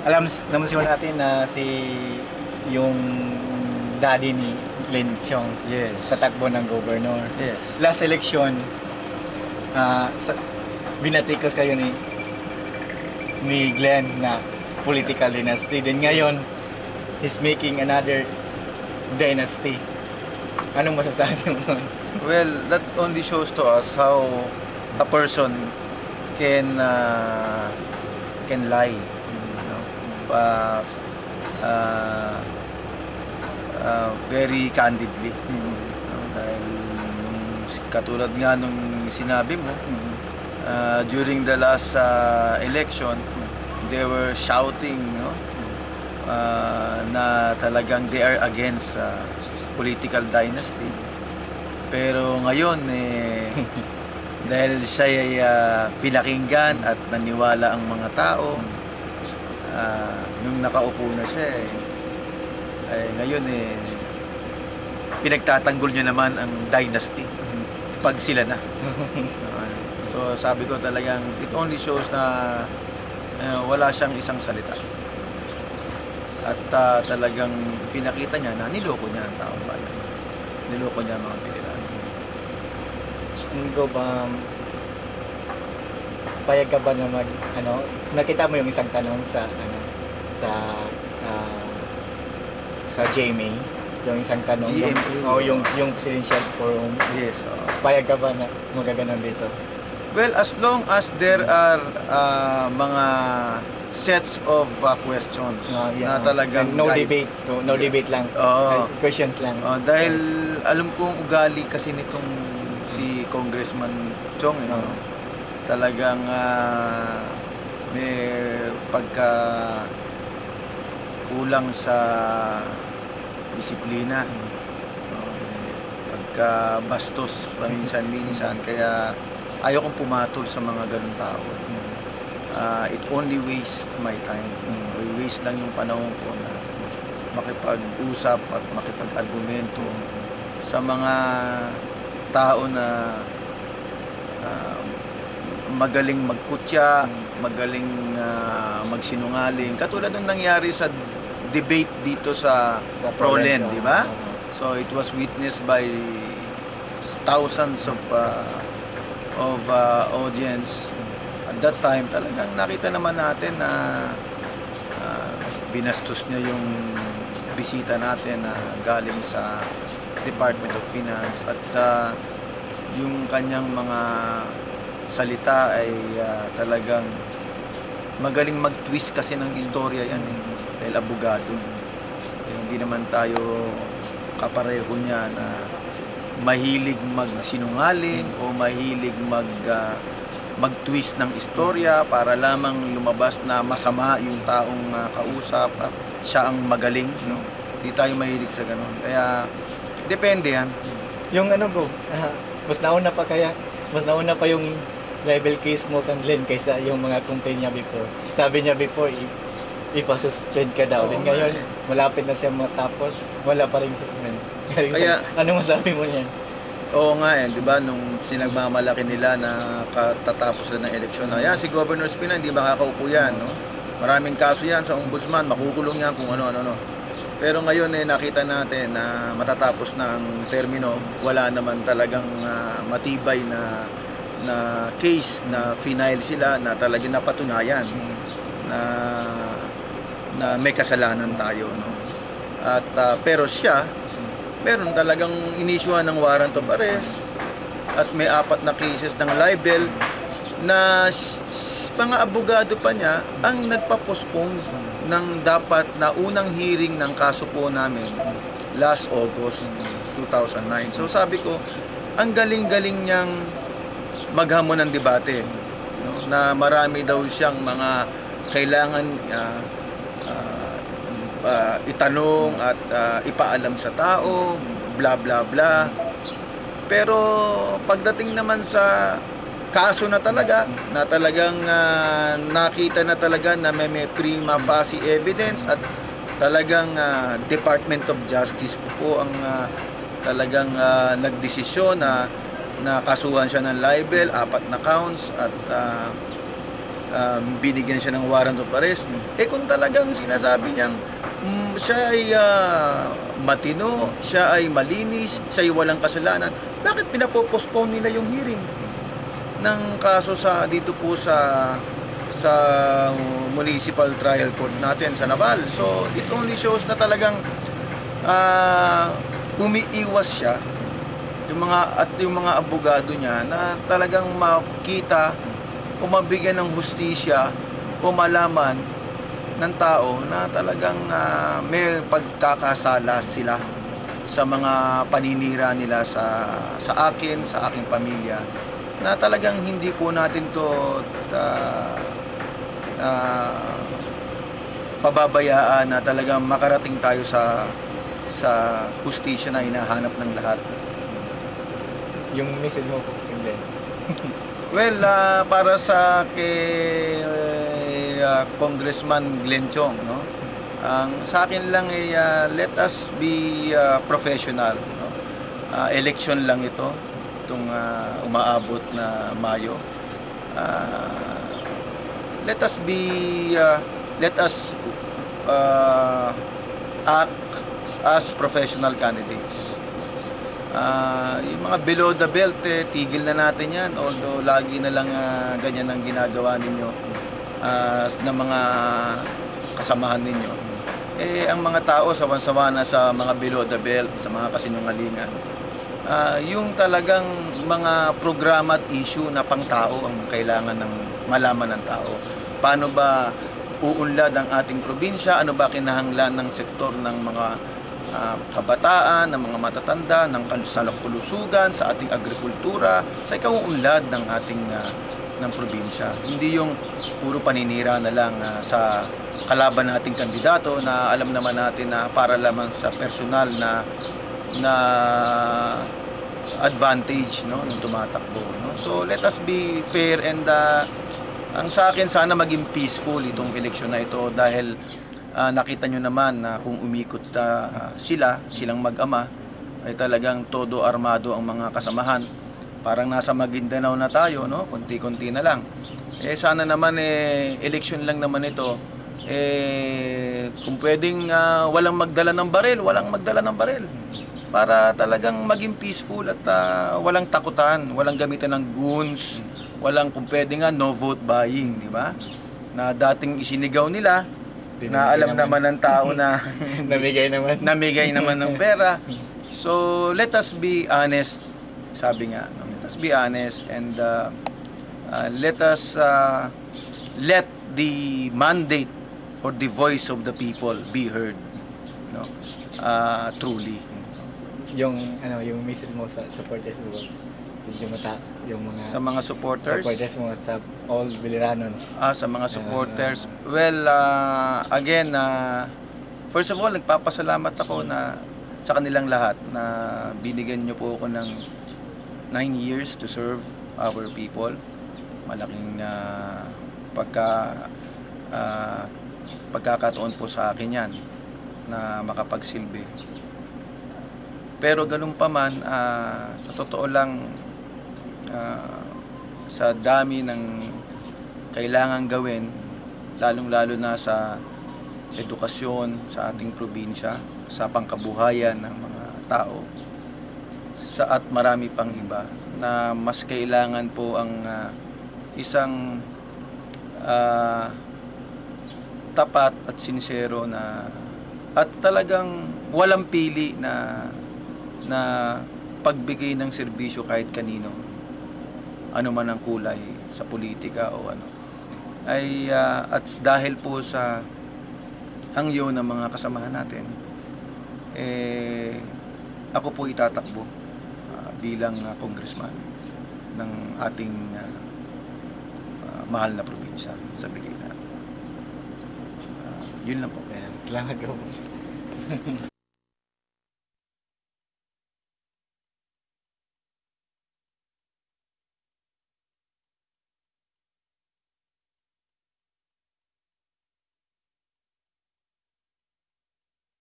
Alam siguro natin na yung daddy ni Len Chong Yes. tatakbo ng governor. Yes. Last election, binatikos kayo ni Glenn na political dynasty. Then ngayon, he's making another dynasty. Anong masasabi mo nun? Well, that only shows to us how a person can lie, you know, very candidly. No? Dahil katulad nga nung sinabi mo, during the last election, they were shouting, no? Na talagang they are against political dynasty. Pero ngayon, dahil siya ay pinakinggan at naniwala ang mga tao, nung nakaupo na siya, ngayon pinagtatanggol niya naman ang dynasty pag sila na. So sabi ko talagang, it only shows na wala siyang isang salita. At talagang pinakita niya na niloko niya ang taong bayan. Niloko niya ang mga Pilipino. Go ba, payag ka ba na nakita mo yung isang tanong sa GMA, yung isang tanong, GMA. yung presidential forum. Yes. Payag ka ba na magaganon dito? Well, as long as there are mga sets of questions na talagang no debate, no debate lang. Questions lang. Dahil alam kong ugali kasi nitong si Congressman Chong, talagang may pagka kulang sa disiplina, pagka bastos paminsan-minsan, kaya ayaw kong pumatol sa mga ganun tao. It only wastes my time. Waste lang yung panahon ko na makipag-usap at makipag-argumento sa mga tao na magaling magkutya, magaling magsinungaling. Katulad ng nangyari sa debate dito sa Prolen, di ba? So it was witnessed by thousands of audience. At that time, talagang nakita naman natin na binastos niya yung bisita natin na galing sa Department of Finance, at yung kanyang mga salita ay talagang magaling mag-twist kasi ng istorya yan, dahil abogado. Hindi naman tayo kapareho niya na mahilig magsinungaling o mahilig mag-twist ng istorya para lamang lumabas na masama yung taong kausap at siya ang magaling, no? Hindi tayo mahilig sa ganun. Kaya depende yan. Yung mas nauna pa yung level case mo kang Glenn kaysa yung mga complaint niya before. Sabi niya before, ipasuspend ka daw. Then ngayon, malapit na siya matapos, wala pa rin suspend. Kaya, ano masabi mo niyan? Oo nga di ba, nung sinagmamalaki nila na katatapos na ng eleksyon na, yan, si Governor Espina, hindi makakaupo yan, no? Maraming kaso yan sa ombudsman, makukulong yan kung ano-ano. Pero ngayon nakita natin na matatapos na ang termino, wala naman talagang matibay na case na final sila na talagang napatunayan na may kasalanan tayo, no? At pero siya, meron talagang inisyuhan ng warrant of arrest at may 4 na cases ng libel na mga abogado pa niya ang nagpa-postpone ng dapat na unang hearing ng kaso po namin last August 2009. So sabi ko, ang galing-galing niyang maghamon ng debate, no? Na marami daw siyang mga kailangan itanong at ipaalam sa tao, bla bla bla. Pero pagdating naman sa kaso na talaga, na talagang nakita na talaga na may prima facie evidence at talagang Department of Justice po ang talagang nagdesisyon na kasuhan siya ng libel, 4 na counts, at binigyan siya ng warrant of arrest. Kung talagang sinasabi niyang siya ay matino, siya ay malinis, siya ay walang kasalanan, bakit pinapopostpone nila yung hearing ng kaso dito po sa Municipal Trial Court natin sa Naval? So it only shows na talagang umiiwas siya yung mga abogado niya na talagang makita o mabigyan ng hustisya o malaman ng tao na talagang may pagkakasala sila sa mga paninira nila sa akin, sa aking pamilya, na talagang hindi po natin to pababayaan na talagang makarating tayo sa hustisya na hinahanap ng lahat. Yung message mo po, Glenn. Well, para sa kay Congressman Glenn Chong, no? Sa akin lang ay let us be professional, no? Election lang itong umaabot na Mayo. Let us act as professional candidates. Yung mga below the belt, tigil na natin yan, although lagi na lang ganyan ang ginagawa ninyo ng mga kasamahan ninyo. Ang mga tao sawan-sawa na sa mga below the belt, sa mga kasinungalingan. Yung talagang mga programa at issue na pang-tao ang kailangan ng malaman ng tao. Paano ba uunlad ang ating probinsya? Ano ba kinahanglan ng sektor ng mga kabataan, ng mga matatanda, ng kalusugan, sa ating agrikultura, sa ikauunlad ng ating ng probinsya. Hindi yung puro paninira na lang sa kalaban nating kandidato na alam naman natin na para lamang sa personal na advantage, no, nung tumatakbo, no? So let us be fair, and ang sa akin sana maging peaceful itong eleksyon na ito, dahil nakita nyo naman na kung umikot silang mag-ama ay talagang todo armado ang mga kasamahan. Parang nasa Maguindanao na tayo, no? Konti-konti na lang. Sana naman election lang naman ito. Kung pwedeng walang magdala ng baril para talagang maging peaceful at walang takutan, walang gamitan ng guns, walang kung pwede no vote buying, di ba? Na dating isinigaw nila, na alam naman ng tao na namigay naman ng pera. So let us be honest, sabi nga, no? Let us be honest, and let us let the mandate or the voice of the people be heard, no? Truly. Yung message mo sa supporters mo, yung mga sa mga supporters mo sa all Biliranons. Sa mga supporters, well, again, first of all, nagpapasalamat ako sa kanilang lahat na binigyan niyo po ako ng 9 years to serve our people. Malaking pagkakataon po sa akin yan na makapagsilbi. Pero ganun pa man, sa totoo lang, sa dami ng kailangan gawin, lalong-lalo na sa edukasyon sa ating probinsya, sa pangkabuhayan ng mga tao, at marami pang iba, na mas kailangan po ang isang tapat at sincero at talagang walang pili na pagbigay ng serbisyo kahit kanino, ano man ang kulay sa politika o ano, ay at dahil po sa hangyo ng mga kasamahan natin, ako po itatakbo bilang congressman ng ating mahal na probinsya sa Biliran. Yun lang po. Salamat po.